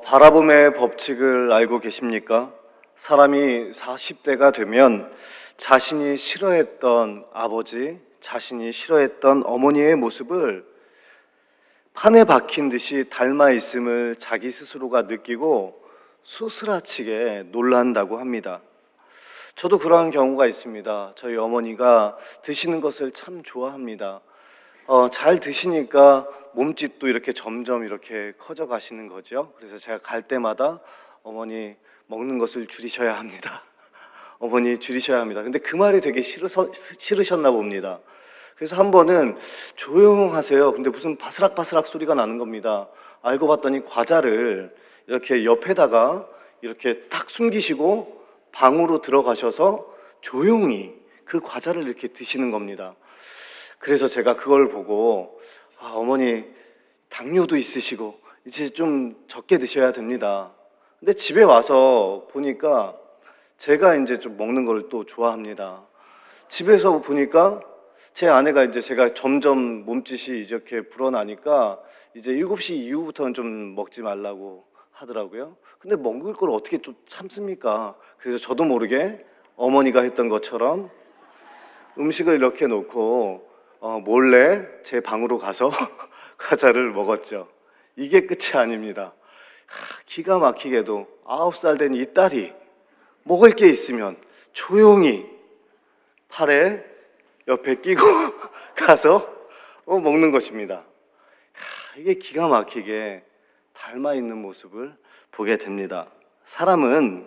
바라봄의 법칙을 알고 계십니까? 사람이 40대가 되면 자신이 싫어했던 아버지, 자신이 싫어했던 어머니의 모습을 판에 박힌 듯이 닮아 있음을 자기 스스로가 느끼고 소스라치게 놀란다고 합니다. 저도 그러한 경우가 있습니다. 저희 어머니가 드시는 것을 참 좋아합니다. 잘 드시니까 몸집도 이렇게 점점 이렇게 커져 가시는 거죠. 그래서 제가 갈 때마다 어머니 먹는 것을 줄이셔야 합니다. 어머니 줄이셔야 합니다. 근데 그 말이 되게 싫으셨나 봅니다. 그래서 한 번은 조용하세요. 근데 무슨 바스락바스락 소리가 나는 겁니다. 알고 봤더니 과자를 이렇게 옆에다가 이렇게 딱 숨기시고 방으로 들어가셔서 조용히 그 과자를 이렇게 드시는 겁니다. 그래서 제가 그걸 보고 어머니 당뇨도 있으시고 이제 좀 적게 드셔야 됩니다. 근데 집에 와서 보니까 제가 이제 좀 먹는 걸 또 좋아합니다. 집에서 보니까 제 아내가 이제 제가 점점 몸짓이 이렇게 불어나니까 이제 7시 이후부터는 좀 먹지 말라고 하더라고요. 근데 먹을 걸 어떻게 좀 참습니까? 그래서 저도 모르게 어머니가 했던 것처럼 음식을 이렇게 놓고 몰래 제 방으로 가서 과자를 먹었죠. 이게 끝이 아닙니다. 기가 막히게도 9살 된 이 딸이 먹을 게 있으면 조용히 팔에 옆에 끼고 가서 먹는 것입니다. 이게 기가 막히게 닮아 있는 모습을 보게 됩니다. 사람은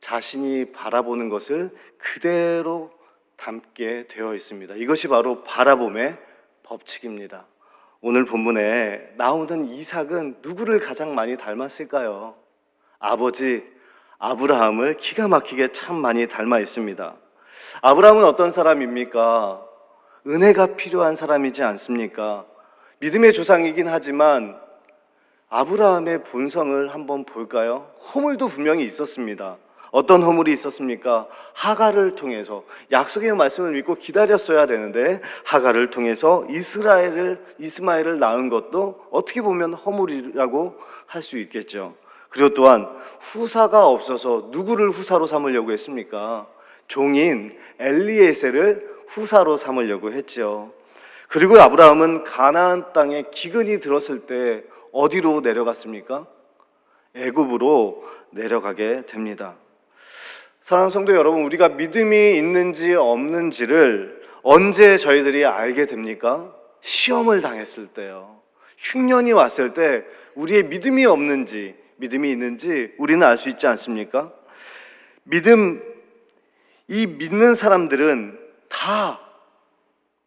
자신이 바라보는 것을 그대로 담게 되어 있습니다. 이것이 바로 바라봄의 법칙입니다. 오늘 본문에 나오는 이삭은 누구를 가장 많이 닮았을까요? 아버지 아브라함을 기가 막히게 참 많이 닮아 있습니다. 아브라함은 어떤 사람입니까? 은혜가 필요한 사람이지 않습니까? 믿음의 조상이긴 하지만 아브라함의 본성을 한번 볼까요? 허물도 분명히 있었습니다. 어떤 허물이 있었습니까? 하갈을 통해서 약속의 말씀을 믿고 기다렸어야 되는데 하갈을 통해서 이스마엘을 낳은 것도 어떻게 보면 허물이라고 할 수 있겠죠. 그리고 또한 후사가 없어서 누구를 후사로 삼으려고 했습니까? 종인 엘리에셀을 후사로 삼으려고 했죠. 그리고 아브라함은 가나안 땅에 기근이 들었을 때 어디로 내려갔습니까? 애굽으로 내려가게 됩니다. 사랑하는 성도 여러분, 우리가 믿음이 있는지 없는지를 언제 저희들이 알게 됩니까? 시험을 당했을 때요. 흉년이 왔을 때 우리의 믿음이 없는지 믿음이 있는지 우리는 알 수 있지 않습니까? 이 믿는 사람들은 다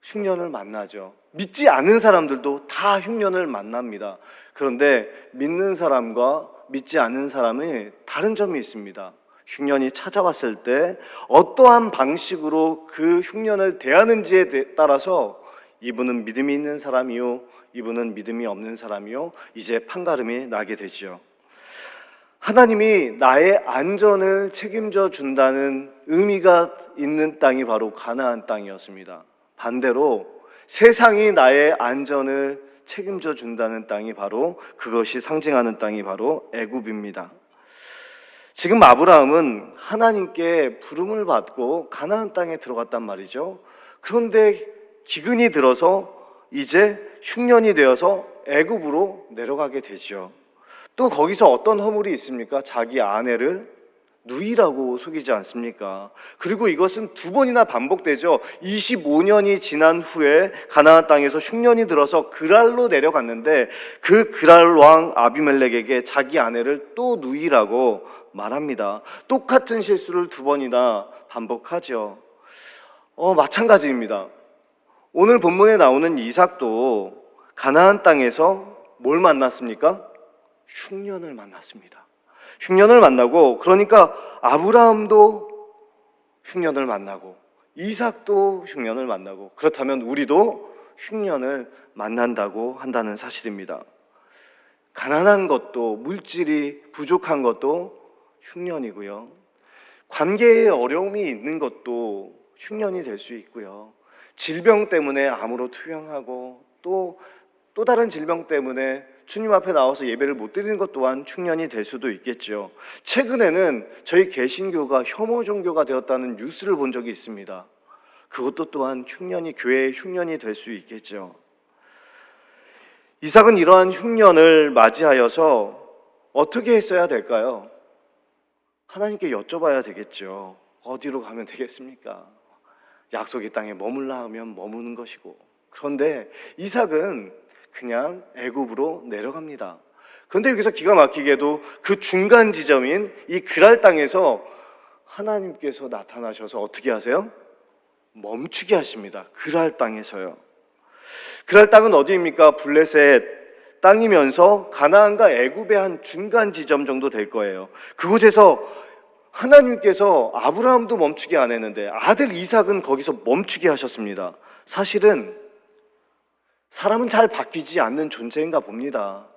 흉년을 만나죠. 믿지 않은 사람들도 다 흉년을 만납니다. 그런데 믿는 사람과 믿지 않는 사람의 다른 점이 있습니다. 흉년이 찾아왔을 때 어떠한 방식으로 그 흉년을 대하는지에 따라서 이분은 믿음이 있는 사람이요, 이분은 믿음이 없는 사람이요, 이제 판가름이 나게 되죠. 하나님이 나의 안전을 책임져 준다는 의미가 있는 땅이 바로 가나안 땅이었습니다. 반대로 세상이 나의 안전을 책임져 준다는 땅이 바로 그것이 상징하는 땅이 바로 애굽입니다. 지금 아브라함은 하나님께 부름을 받고 가나안 땅에 들어갔단 말이죠. 그런데 기근이 들어서 이제 흉년이 되어서 애굽으로 내려가게 되죠. 또 거기서 어떤 허물이 있습니까? 자기 아내를 누이라고 속이지 않습니까? 그리고 이것은 두 번이나 반복되죠. 25년이 지난 후에 가나안 땅에서 흉년이 들어서 그랄로 내려갔는데 그 그랄 왕 아비멜렉에게 자기 아내를 또 누이라고 말합니다. 똑같은 실수를 두 번이나 반복하죠. 마찬가지입니다. 오늘 본문에 나오는 이삭도 가나안 땅에서 뭘 만났습니까? 흉년을 만났습니다. 흉년을 만나고, 그러니까 아브라함도 흉년을 만나고 이삭도 흉년을 만나고, 그렇다면 우리도 흉년을 만난다고 한다는 사실입니다. 가난한 것도, 물질이 부족한 것도 흉년이고요. 관계에 어려움이 있는 것도 흉년이 될 수 있고요. 질병 때문에 암으로 투영하고 또 다른 질병 때문에 주님 앞에 나와서 예배를 못 드리는 것 또한 흉년이 될 수도 있겠죠. 최근에는 저희 개신교가 혐오 종교가 되었다는 뉴스를 본 적이 있습니다. 그것도 또한 흉년이, 교회의 흉년이 될 수 있겠죠. 이삭은 이러한 흉년을 맞이하여서 어떻게 했어야 될까요? 하나님께 여쭤봐야 되겠죠. 어디로 가면 되겠습니까? 약속의 땅에 머물라 하면 머무는 것이고. 그런데 이삭은 그냥 애굽으로 내려갑니다. 그런데 여기서 기가 막히게도 그 중간 지점인 이 그랄 땅에서 하나님께서 나타나셔서 어떻게 하세요? 멈추게 하십니다. 그랄 땅에서요. 그랄 땅은 어디입니까? 블레셋 땅이면서 가나안과 애굽의 한 중간 지점 정도 될 거예요. 그곳에서 하나님께서 아브라함도 멈추게 안 했는데 아들 이삭은 거기서 멈추게 하셨습니다. 사실은 사람은 잘 바뀌지 않는 존재인가 봅니다.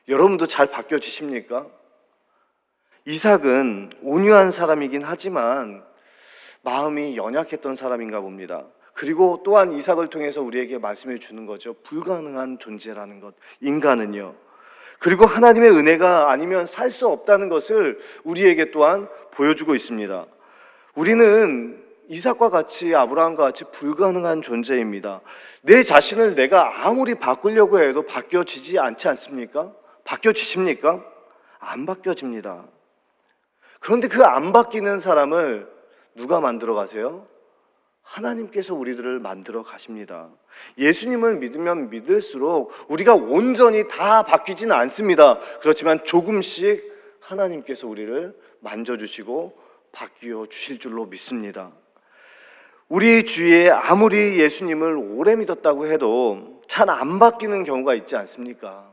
여러분도 잘 바뀌어지십니까? 이삭은 온유한 사람이긴 하지만 마음이 연약했던 사람인가 봅니다. 그리고 또한 이삭을 통해서 우리에게 말씀해 주는 거죠. 불가능한 존재라는 것, 인간은요. 그리고 하나님의 은혜가 아니면 살 수 없다는 것을 우리에게 또한 보여주고 있습니다. 우리는 이삭과 같이, 아브라함과 같이 불가능한 존재입니다. 내 자신을 내가 아무리 바꾸려고 해도 바뀌어지지 않지 않습니까? 바뀌어지십니까? 안 바뀌어집니다. 그런데 그 안 바뀌는 사람을 누가 만들어 가세요? 하나님께서 우리들을 만들어 가십니다. 예수님을 믿으면 믿을수록 우리가 온전히 다 바뀌지는 않습니다. 그렇지만 조금씩 하나님께서 우리를 만져주시고 바뀌어 주실 줄로 믿습니다. 우리 주위에 아무리 예수님을 오래 믿었다고 해도 잘 안 바뀌는 경우가 있지 않습니까?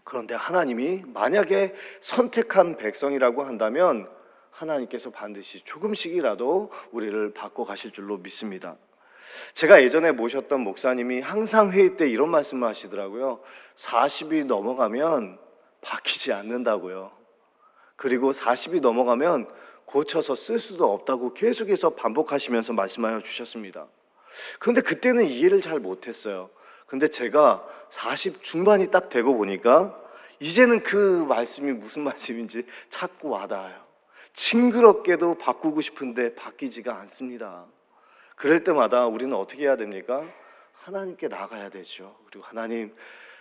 그런데 하나님이 만약에 선택한 백성이라고 한다면 하나님께서 반드시 조금씩이라도 우리를 바꿔 가실 줄로 믿습니다. 제가 예전에 모셨던 목사님이 항상 회의 때 이런 말씀을 하시더라고요. 40이 넘어가면 바뀌지 않는다고요. 그리고 40이 넘어가면 고쳐서 쓸 수도 없다고 계속해서 반복하시면서 말씀하여 주셨습니다. 그런데 그때는 이해를 잘 못했어요. 근데 제가 40 중반이 딱 되고 보니까 이제는 그 말씀이 무슨 말씀인지 자꾸 와닿아요. 징그럽게도 바꾸고 싶은데 바뀌지가 않습니다. 그럴 때마다 우리는 어떻게 해야 됩니까? 하나님께 나가야 되죠. 그리고 하나님,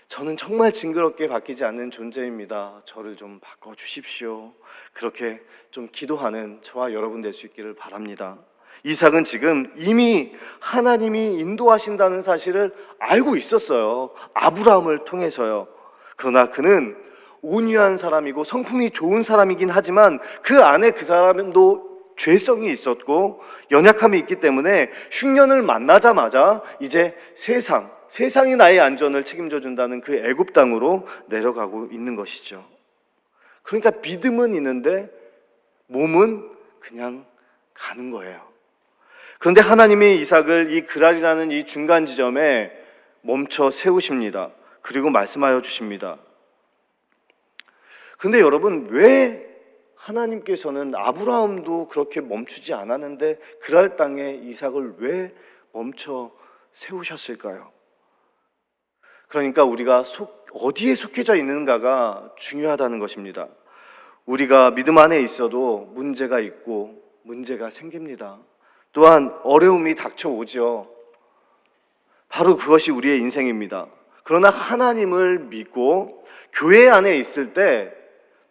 저는 정말 징그럽게 바뀌지 않는 존재입니다. 저를 좀 바꿔주십시오. 그렇게 좀 기도하는 저와 여러분 될 수 있기를 바랍니다. 이삭은 지금 이미 하나님이 인도하신다는 사실을 알고 있었어요. 아브라함을 통해서요. 그러나 그는 온유한 사람이고 성품이 좋은 사람이긴 하지만 그 안에 그 사람도 죄성이 있었고 연약함이 있기 때문에 흉년을 만나자마자 이제 세상이 나의 안전을 책임져 준다는 그 애굽 땅으로 내려가고 있는 것이죠. 그러니까 믿음은 있는데 몸은 그냥 가는 거예요. 그런데 하나님이 이삭을 이 그랄이라는 이 중간 지점에 멈춰 세우십니다. 그리고 말씀하여 주십니다. 근데 여러분, 왜 하나님께서는 아브라함도 그렇게 멈추지 않았는데 그랄 땅에 이삭을 왜 멈춰 세우셨을까요? 그러니까 우리가 어디에 속해져 있는가가 중요하다는 것입니다. 우리가 믿음 안에 있어도 문제가 있고 문제가 생깁니다. 또한 어려움이 닥쳐오죠. 바로 그것이 우리의 인생입니다. 그러나 하나님을 믿고 교회 안에 있을 때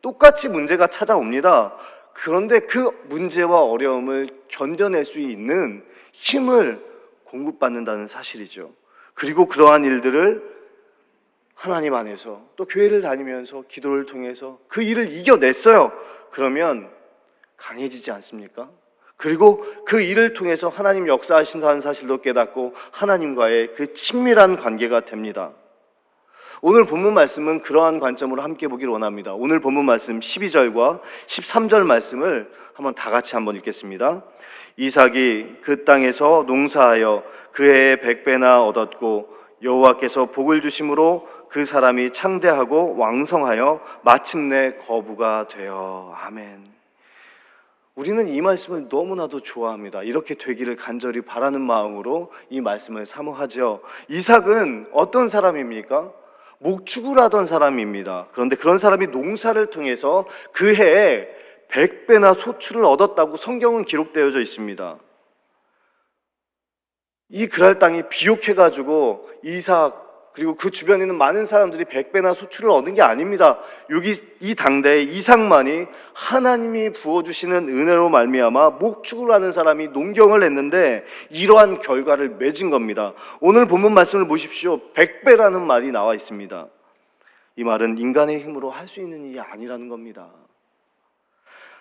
똑같이 문제가 찾아옵니다. 그런데 그 문제와 어려움을 견뎌낼 수 있는 힘을 공급받는다는 사실이죠. 그리고 그러한 일들을 하나님 안에서 또 교회를 다니면서 기도를 통해서 그 일을 이겨냈어요. 그러면 강해지지 않습니까? 그리고 그 일을 통해서 하나님 역사하신다는 사실도 깨닫고 하나님과의 그 친밀한 관계가 됩니다. 오늘 본문 말씀은 그러한 관점으로 함께 보기를 원합니다. 오늘 본문 말씀 12절과 13절 말씀을 다 같이 한번 읽겠습니다. 이삭이 그 땅에서 농사하여 그 해에 100배나 얻었고 여호와께서 복을 주심으로 그 사람이 창대하고 왕성하여 마침내 거부가 되어. 아멘. 우리는 이 말씀을 너무나도 좋아합니다. 이렇게 되기를 간절히 바라는 마음으로 이 말씀을 사모하죠. 이삭은 어떤 사람입니까? 목축을 하던 사람입니다. 그런데 그런 사람이 농사를 통해서 그 해에 100배나 소출을 얻었다고 성경은 기록되어져 있습니다. 이 그랄 땅이 비옥해가지고 이삭 그리고 그 주변에 있는 많은 사람들이 100배나 소출을 얻은 게 아닙니다. 여기 이 당대에 이삭만이 하나님이 부어주시는 은혜로 말미암아 목축을 하는 사람이 농경을 했는데 이러한 결과를 맺은 겁니다. 오늘 본문 말씀을 보십시오. 100배라는 말이 나와 있습니다. 이 말은 인간의 힘으로 할 수 있는 일이 아니라는 겁니다.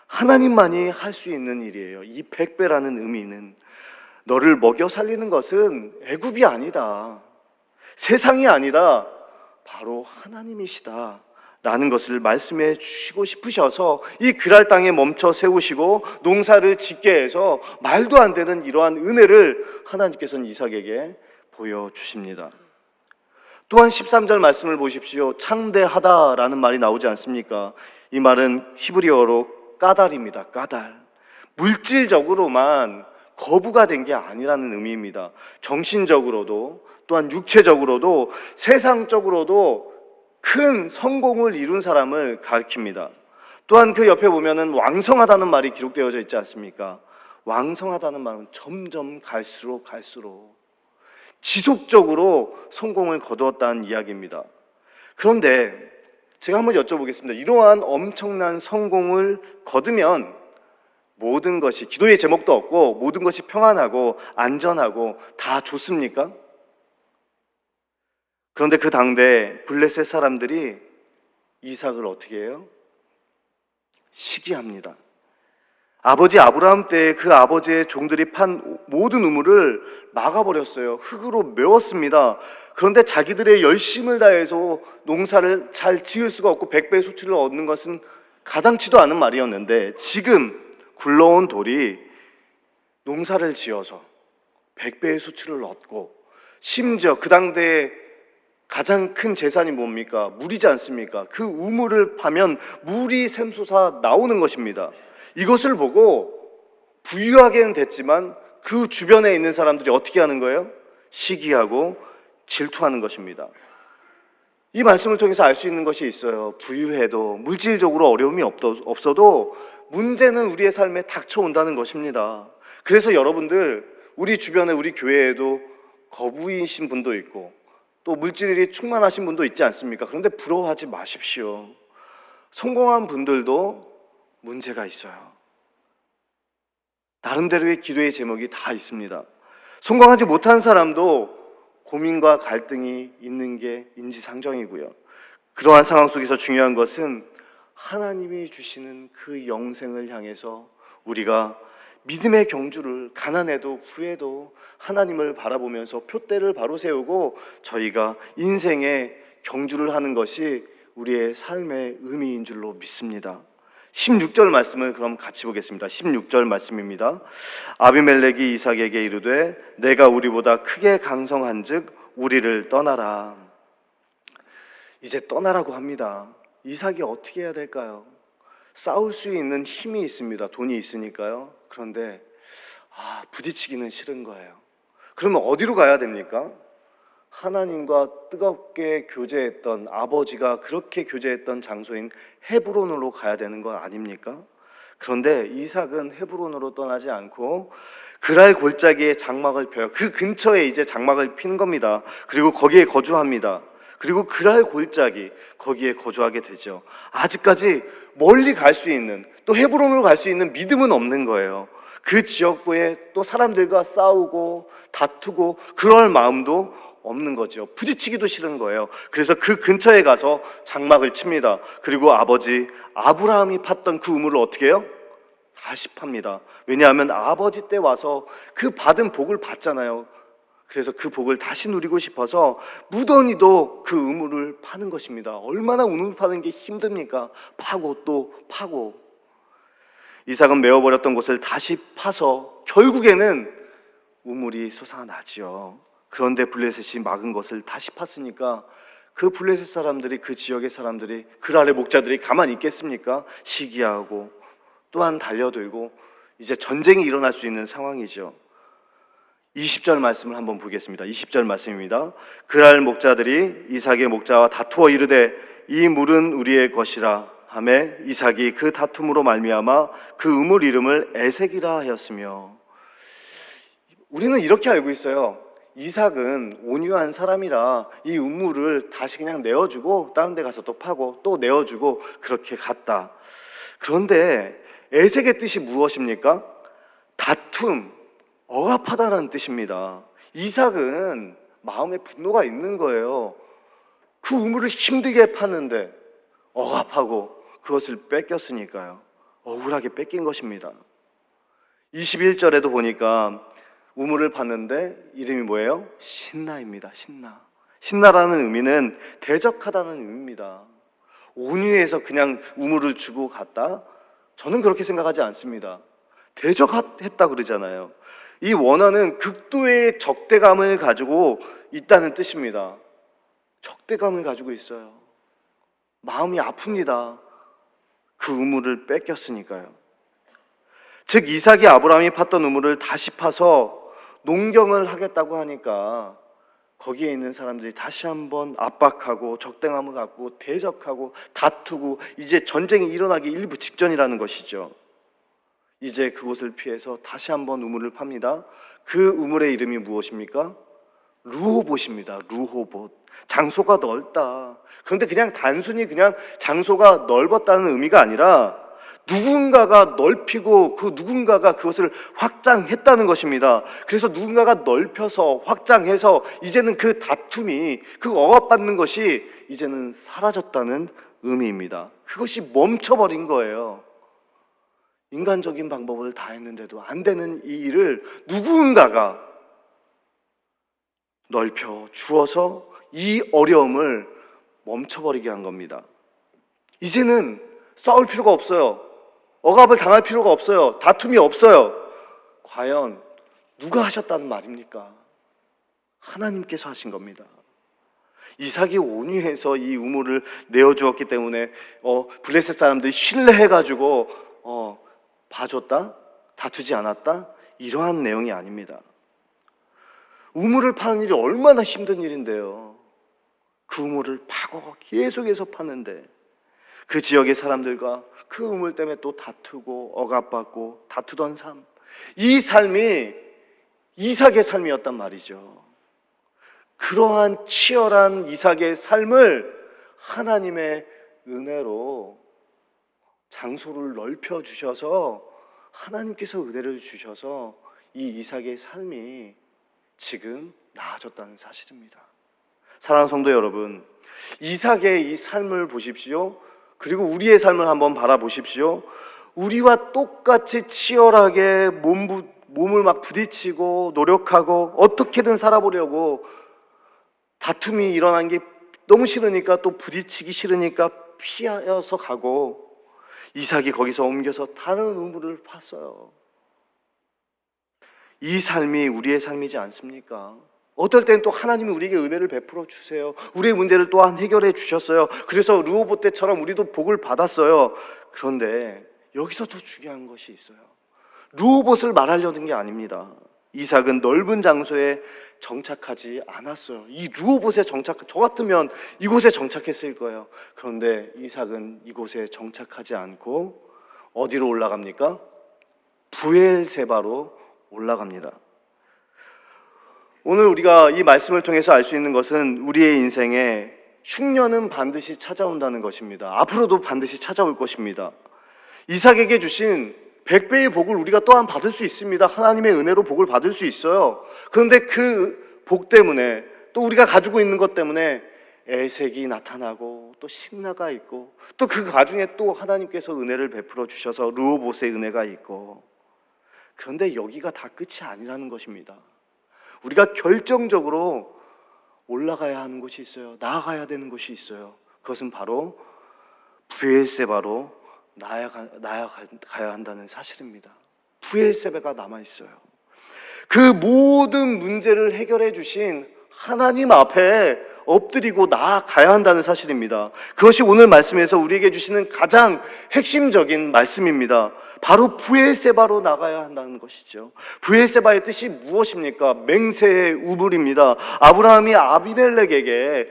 하나님만이 할 수 있는 일이에요. 이 100배라는 의미는 너를 먹여 살리는 것은 애굽이 아니다. 세상이 아니다. 바로 하나님이시다. 라는 것을 말씀해 주시고 싶으셔서 이 그랄 땅에 멈춰 세우시고 농사를 짓게 해서 말도 안 되는 이러한 은혜를 하나님께서는 이삭에게 보여주십니다. 또한 13절 말씀을 보십시오. 창대하다라는 말이 나오지 않습니까? 이 말은 히브리어로 까달입니다. 까달. 물질적으로만 거부가 된 게 아니라는 의미입니다. 정신적으로도 또한 육체적으로도 세상적으로도 큰 성공을 이룬 사람을 가리킵니다. 또한 그 옆에 보면은 왕성하다는 말이 기록되어져 있지 않습니까? 왕성하다는 말은 점점 갈수록 지속적으로 성공을 거두었다는 이야기입니다. 그런데 제가 한번 여쭤보겠습니다. 이러한 엄청난 성공을 거두면 모든 것이 기도의 제목도 없고 모든 것이 평안하고 안전하고 다 좋습니까? 그런데 그 당대 블레셋 사람들이 이삭을 어떻게 해요? 시기합니다. 아버지 아브라함 때 그 아버지의 종들이 판 모든 우물을 막아버렸어요. 흙으로 메웠습니다. 그런데 자기들의 열심을 다해서 농사를 잘 지을 수가 없고 100배의 소출을 얻는 것은 가당치도 않은 말이었는데 지금 굴러온 돌이 농사를 지어서 100배의 수출을 얻고 심지어 그 당대에 가장 큰 재산이 뭡니까? 물이지 않습니까? 그 우물을 파면 물이 샘솟아 나오는 것입니다. 이것을 보고 부유하게는 됐지만 그 주변에 있는 사람들이 어떻게 하는 거예요? 시기하고 질투하는 것입니다. 이 말씀을 통해서 알 수 있는 것이 있어요. 부유해도 물질적으로 어려움이 없어도 문제는 우리의 삶에 닥쳐온다는 것입니다. 그래서 여러분들 우리 주변에 우리 교회에도 거부이신 분도 있고 또 물질이 충만하신 분도 있지 않습니까? 그런데 부러워하지 마십시오. 성공한 분들도 문제가 있어요. 나름대로의 기도의 제목이 다 있습니다. 성공하지 못한 사람도 고민과 갈등이 있는 게 인지상정이고요. 그러한 상황 속에서 중요한 것은 하나님이 주시는 그 영생을 향해서 우리가 믿음의 경주를 가난해도 부해도 하나님을 바라보면서 푯대를 바로 세우고 저희가 인생의 경주를 하는 것이 우리의 삶의 의미인 줄로 믿습니다. 16절 말씀을 그럼 같이 보겠습니다. 16절 말씀입니다. 아비멜렉이 이삭에게 이르되 내가 우리보다 크게 강성한즉 우리를 떠나라. 이제 떠나라고 합니다. 이삭이 어떻게 해야 될까요? 싸울 수 있는 힘이 있습니다. 돈이 있으니까요. 그런데 부딪히기는 싫은 거예요. 그러면 어디로 가야 됩니까? 하나님과 뜨겁게 교제했던 아버지가 그렇게 교제했던 장소인 헤브론으로 가야 되는 거 아닙니까? 그런데 이삭은 헤브론으로 떠나지 않고 그랄 골짜기에 장막을 펴요. 그 근처에 이제 장막을 피는 겁니다. 그리고 거기에 거주합니다. 그리고 그랄 골짜기 거기에 거주하게 되죠. 아직까지 멀리 갈 수 있는 또 헤브론으로 갈 수 있는 믿음은 없는 거예요. 그 지역부에 또 사람들과 싸우고 다투고 그럴 마음도 없는 거죠. 부딪히기도 싫은 거예요. 그래서 그 근처에 가서 장막을 칩니다. 그리고 아버지 아브라함이 팠던 그 우물을 어떻게 해요? 다시 팝니다. 왜냐하면 아버지 때 와서 그 받은 복을 받잖아요. 그래서 그 복을 다시 누리고 싶어서 무던히도 그 우물을 파는 것입니다. 얼마나 우물 파는 게 힘듭니까? 파고 또 파고. 이삭은 메워버렸던 곳을 다시 파서 결국에는 우물이 솟아나지요. 그런데 블레셋이 막은 것을 다시 팠으니까 그 블레셋 사람들이 그 지역의 사람들이 그랄의 목자들이 가만히 있겠습니까? 시기하고 또한 달려들고 이제 전쟁이 일어날 수 있는 상황이죠. 20절 말씀을 한번 보겠습니다. 20절 말씀입니다. 그날 목자들이 이삭의 목자와 다투어 이르되 이 물은 우리의 것이라 하매 이삭이 그 다툼으로 말미암아 그 우물 이름을 에색이라 하였으며. 우리는 이렇게 알고 있어요. 이삭은 온유한 사람이라 이 우물을 다시 그냥 내어주고 다른 데 가서 또 파고 또 내어주고 그렇게 갔다. 그런데 에색의 뜻이 무엇입니까? 다툼, 억압하다는 뜻입니다. 이삭은 마음에 분노가 있는 거예요. 그 우물을 힘들게 팠는데 억압하고 그것을 뺏겼으니까요. 억울하게 뺏긴 것입니다. 21절에도 보니까 우물을 팠는데 이름이 뭐예요? 신나입니다. 신나. 신나라는 의미는 대적하다는 의미입니다. 온유해서 그냥 우물을 주고 갔다? 저는 그렇게 생각하지 않습니다. 대적했다 그러잖아요. 이 원어는 극도의 적대감을 가지고 있다는 뜻입니다. 적대감을 가지고 있어요. 마음이 아픕니다. 그 우물을 뺏겼으니까요. 즉 이삭이 아브라함이 팠던 우물을 다시 파서 농경을 하겠다고 하니까 거기에 있는 사람들이 다시 한번 압박하고 적대감을 갖고 대적하고 다투고 이제 전쟁이 일어나기 일부 직전이라는 것이죠. 이제 그곳을 피해서 다시 한번 우물을 팝니다. 그 우물의 이름이 무엇입니까? 루호봇입니다. 루호봇. 장소가 넓다. 그런데 그냥 단순히 그냥 장소가 넓었다는 의미가 아니라 누군가가 넓히고 그 누군가가 그것을 확장했다는 것입니다. 그래서 누군가가 넓혀서 확장해서 이제는 그 다툼이 그 억압받는 것이 이제는 사라졌다는 의미입니다. 그것이 멈춰버린 거예요. 인간적인 방법을 다 했는데도 안 되는 이 일을 누군가가 넓혀 주어서 이 어려움을 멈춰버리게 한 겁니다. 이제는 싸울 필요가 없어요. 억압을 당할 필요가 없어요. 다툼이 없어요. 과연 누가 하셨다는 말입니까? 하나님께서 하신 겁니다. 이삭이 온유해서 이 우물을 내어주었기 때문에 블레셋 사람들이 신뢰해가지고 봐줬다? 다투지 않았다? 이러한 내용이 아닙니다. 우물을 파는 일이 얼마나 힘든 일인데요. 그 우물을 파고 계속해서 파는데 그 지역의 사람들과 그 우물 때문에 또 다투고 억압받고 다투던 삶, 이 삶이 이삭의 삶이었단 말이죠. 그러한 치열한 이삭의 삶을 하나님의 은혜로 장소를 넓혀 주셔서 하나님께서 은혜를 주셔서 이 이삭의 삶이 지금 나아졌다는 사실입니다. 사랑하는 성도 여러분, 이삭의 이 삶을 보십시오. 그리고 우리의 삶을 한번 바라보십시오. 우리와 똑같이 치열하게 몸을 막 부딪히고 노력하고 어떻게든 살아보려고 다툼이 일어난 게 너무 싫으니까 또 부딪히기 싫으니까 피하여서 가고 이삭이 거기서 옮겨서 다른 우물을 팠어요. 이 삶이 우리의 삶이지 않습니까? 어떨 땐 또 하나님이 우리에게 은혜를 베풀어 주세요. 우리의 문제를 또한 해결해 주셨어요. 그래서 르호보 때처럼 우리도 복을 받았어요. 그런데 여기서 더 중요한 것이 있어요. 르호봇을 말하려는 게 아닙니다. 이삭은 넓은 장소에 정착하지 않았어요. 이 르호봇에 저 같으면 이곳에 정착했을 거예요. 그런데 이삭은 이곳에 정착하지 않고 어디로 올라갑니까? 브엘세바로 올라갑니다. 오늘 우리가 이 말씀을 통해서 알 수 있는 것은 우리의 인생에 흉년은 반드시 찾아온다는 것입니다. 앞으로도 반드시 찾아올 것입니다. 이삭에게 주신 100배의 복을 우리가 또한 받을 수 있습니다. 하나님의 은혜로 복을 받을 수 있어요. 그런데 그 복 때문에 또 우리가 가지고 있는 것 때문에 에색이 나타나고 또 신나가 있고 또 그 와중에 또 하나님께서 은혜를 베풀어 주셔서 르호봇의 은혜가 있고, 그런데 여기가 다 끝이 아니라는 것입니다. 우리가 결정적으로 올라가야 하는 곳이 있어요. 나아가야 되는 곳이 있어요. 그것은 바로 브엘세바로 나아가야 한다는 사실입니다. 브엘세바가 남아있어요. 그 모든 문제를 해결해 주신 하나님 앞에 엎드리고 나아가야 한다는 사실입니다. 그것이 오늘 말씀에서 우리에게 주시는 가장 핵심적인 말씀입니다. 바로 브엘세바로 나가야 한다는 것이죠. 브엘세바의 뜻이 무엇입니까? 맹세의 우물입니다. 아브라함이 아비멜렉에게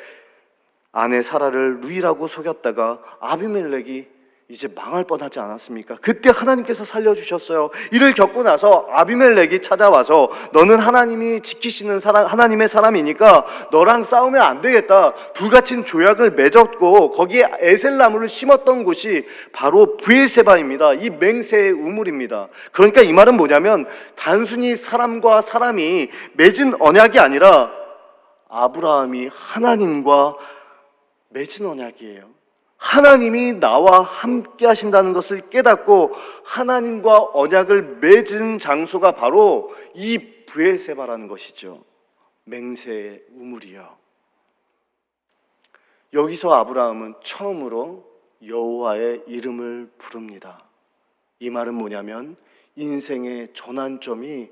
아내 사라를 루이라고 속였다가 아비멜렉이 이제 망할 뻔하지 않았습니까? 그때 하나님께서 살려주셨어요. 이를 겪고 나서 아비멜렉이 찾아와서 너는 하나님이 지키시는 사람, 하나님의 사람이니까 너랑 싸우면 안 되겠다. 불같은 조약을 맺었고 거기에 에셀나무를 심었던 곳이 바로 브엘세바입니다. 이 맹세의 우물입니다. 그러니까 이 말은 뭐냐면 단순히 사람과 사람이 맺은 언약이 아니라 아브라함이 하나님과 맺은 언약이에요. 하나님이 나와 함께 하신다는 것을 깨닫고 하나님과 언약을 맺은 장소가 바로 이 브엘세바라는 것이죠. 맹세의 우물이요. 여기서 아브라함은 처음으로 여호와의 이름을 부릅니다. 이 말은 뭐냐면 인생의 전환점이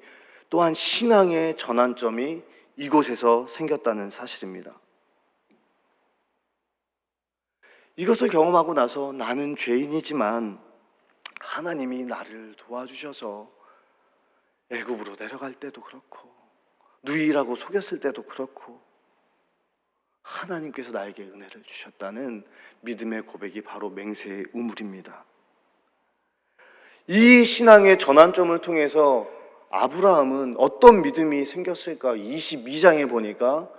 또한 신앙의 전환점이 이곳에서 생겼다는 사실입니다. 이것을 경험하고 나서 나는 죄인이지만 하나님이 나를 도와주셔서 애굽으로 내려갈 때도 그렇고 누이라고 속였을 때도 그렇고 하나님께서 나에게 은혜를 주셨다는 믿음의 고백이 바로 맹세의 우물입니다. 이 신앙의 전환점을 통해서 아브라함은 어떤 믿음이 생겼을까? 22장에 보니까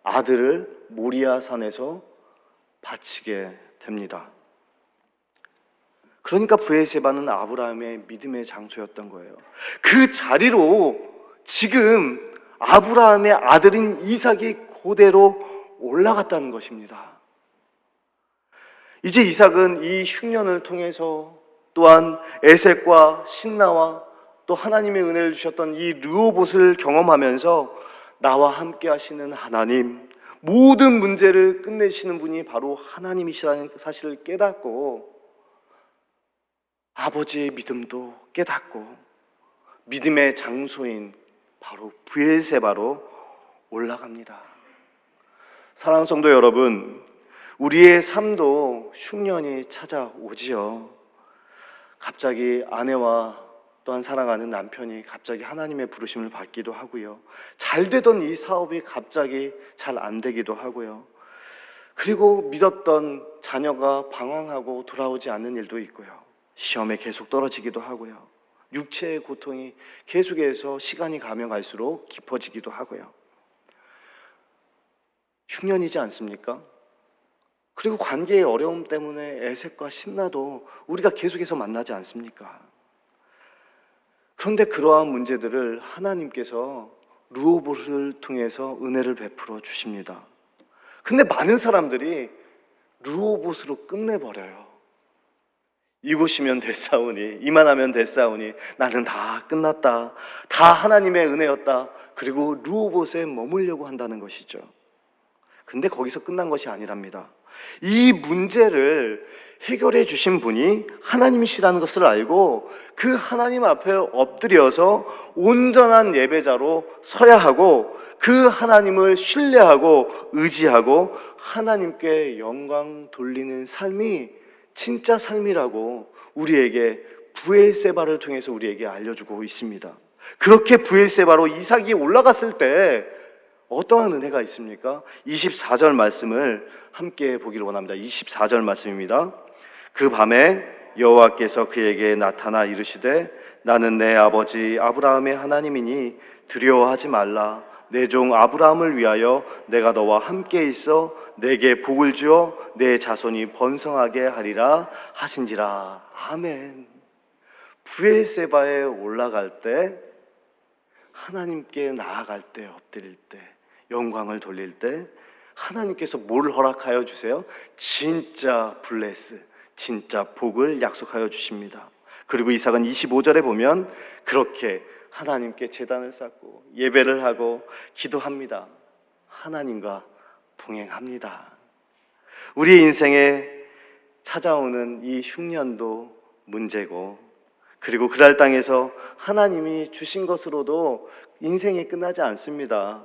아들을 모리아 산에서 바치게 됩니다. 그러니까 브엘세바는 아브라함의 믿음의 장소였던 거예요. 그 자리로 지금 아브라함의 아들인 이삭이 그대로 올라갔다는 것입니다. 이제 이삭은 이 흉년을 통해서 또한 에색과 신나와 또 하나님의 은혜를 주셨던 이 르호봇을 경험하면서 나와 함께 하시는 하나님, 모든 문제를 끝내시는 분이 바로 하나님이시라는 사실을 깨닫고 아버지의 믿음도 깨닫고 믿음의 장소인 바로 브엘세바로 올라갑니다. 사랑하는 성도 여러분, 우리의 삶도 흉년이 찾아오지요. 갑자기 아내와 또한 사랑하는 남편이 갑자기 하나님의 부르심을 받기도 하고요. 잘 되던 이 사업이 갑자기 잘 안 되기도 하고요. 그리고 믿었던 자녀가 방황하고 돌아오지 않는 일도 있고요. 시험에 계속 떨어지기도 하고요. 육체의 고통이 계속해서 시간이 가면 갈수록 깊어지기도 하고요. 흉년이지 않습니까? 그리고 관계의 어려움 때문에 애색과 신나도 우리가 계속해서 만나지 않습니까? 그런데 그러한 문제들을 하나님께서 르호봇을 통해서 은혜를 베풀어 주십니다. 근데 많은 사람들이 르호봇으로 끝내버려요. 이곳이면 됐사오니, 이만하면 됐사오니, 나는 다 끝났다, 다 하나님의 은혜였다, 그리고 르호봇에 머물려고 한다는 것이죠. 근데 거기서 끝난 것이 아니랍니다. 이 문제를 해결해 주신 분이 하나님이시라는 것을 알고 그 하나님 앞에 엎드려서 온전한 예배자로 서야 하고 그 하나님을 신뢰하고 의지하고 하나님께 영광 돌리는 삶이 진짜 삶이라고 우리에게 브엘세바를 통해서 우리에게 알려주고 있습니다. 그렇게 브엘세바로 이삭이 올라갔을 때 어떠한 은혜가 있습니까? 24절 말씀을 함께 보기를 원합니다. 24절 말씀입니다. 그 밤에 여호와께서 그에게 나타나 이르시되 나는 내 아버지 아브라함의 하나님이니 두려워하지 말라. 내 종 아브라함을 위하여 내가 너와 함께 있어 내게 복을 주어 내 자손이 번성하게 하리라 하신지라. 아멘. 브엘세바에 올라갈 때, 하나님께 나아갈 때, 엎드릴 때, 영광을 돌릴 때 하나님께서 뭘 허락하여 주세요? 진짜 블레스, 진짜 복을 약속하여 주십니다. 그리고 이삭은 25절에 보면 그렇게 하나님께 제단을 쌓고 예배를 하고 기도합니다. 하나님과 동행합니다. 우리 인생에 찾아오는 이 흉년도 문제고, 그리고 그랄 땅에서 하나님이 주신 것으로도 인생이 끝나지 않습니다.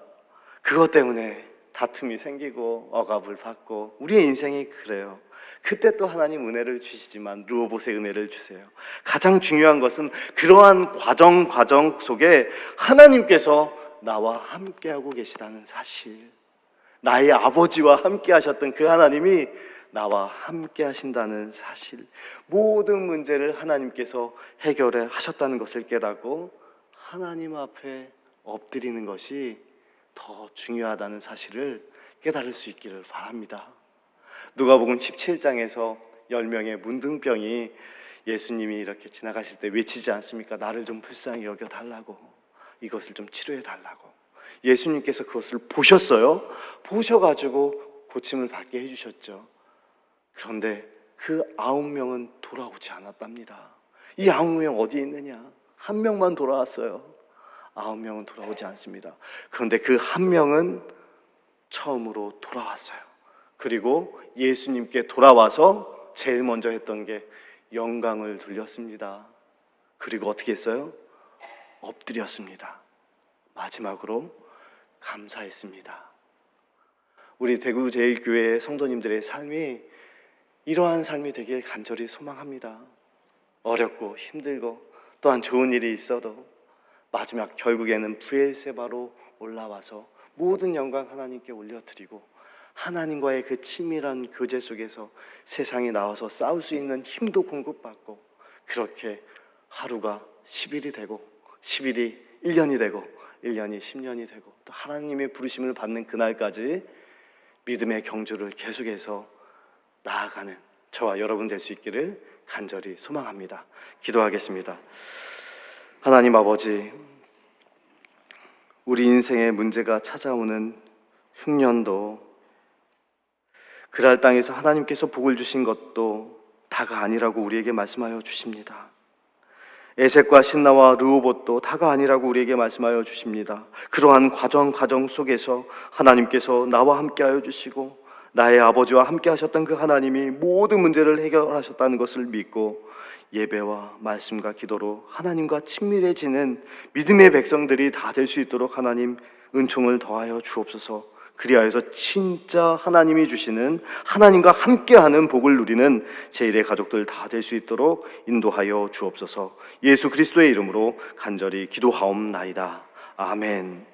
그것 때문에 다툼이 생기고 억압을 받고 우리의 인생이 그래요. 그때 또 하나님 은혜를 주시지만 르호봇의 은혜를 주세요. 가장 중요한 것은 그러한 과정 속에 하나님께서 나와 함께하고 계시다는 사실, 나의 아버지와 함께 하셨던 그 하나님이 나와 함께 하신다는 사실, 모든 문제를 하나님께서 해결해 하셨다는 것을 깨닫고 하나님 앞에 엎드리는 것이 더 중요하다는 사실을 깨달을 수 있기를 바랍니다. 누가복음 17장에서 10명의 문둥병이 예수님이 이렇게 지나가실 때 외치지 않습니까? 나를 좀 불쌍히 여겨달라고, 이것을 좀 치료해 달라고. 예수님께서 그것을 보셨어요. 보셔가지고 고침을 받게 해주셨죠. 그런데 그 9명은 돌아오지 않았답니다. 이 9명 어디 있느냐? 한 명만 돌아왔어요. 9명은 돌아오지 않습니다. 그런데 그 한 명은 처음으로 돌아왔어요. 그리고 예수님께 돌아와서 제일 먼저 했던 게 영광을 돌렸습니다. 그리고 어떻게 했어요? 엎드렸습니다. 마지막으로 감사했습니다. 우리 대구제일교회 성도님들의 삶이 이러한 삶이 되길 간절히 소망합니다. 어렵고 힘들고 또한 좋은 일이 있어도 마지막 결국에는 브엘세바로 올라와서 모든 영광 하나님께 올려드리고 하나님과의 그 친밀한 교제 속에서 세상에 나와서 싸울 수 있는 힘도 공급받고, 그렇게 하루가 10일이 되고 10일이 1년이 되고 1년이 10년이 되고 또 하나님의 부르심을 받는 그날까지 믿음의 경주를 계속해서 나아가는 저와 여러분 될 수 있기를 간절히 소망합니다. 기도하겠습니다. 하나님 아버지, 우리 인생에 문제가 찾아오는 흉년도, 그랄 땅에서 하나님께서 복을 주신 것도 다가 아니라고 우리에게 말씀하여 주십니다. 에색과 신나와 르호봇도 다가 아니라고 우리에게 말씀하여 주십니다. 그러한 과정 속에서 하나님께서 나와 함께하여 주시고 나의 아버지와 함께 하셨던 그 하나님이 모든 문제를 해결하셨다는 것을 믿고 예배와 말씀과 기도로 하나님과 친밀해지는 믿음의 백성들이 다 될 수 있도록 하나님 은총을 더하여 주옵소서. 그리하여서 진짜 하나님이 주시는 하나님과 함께하는 복을 누리는 제1의 가족들 다 될 수 있도록 인도하여 주옵소서. 예수 그리스도의 이름으로 간절히 기도하옵나이다. 아멘.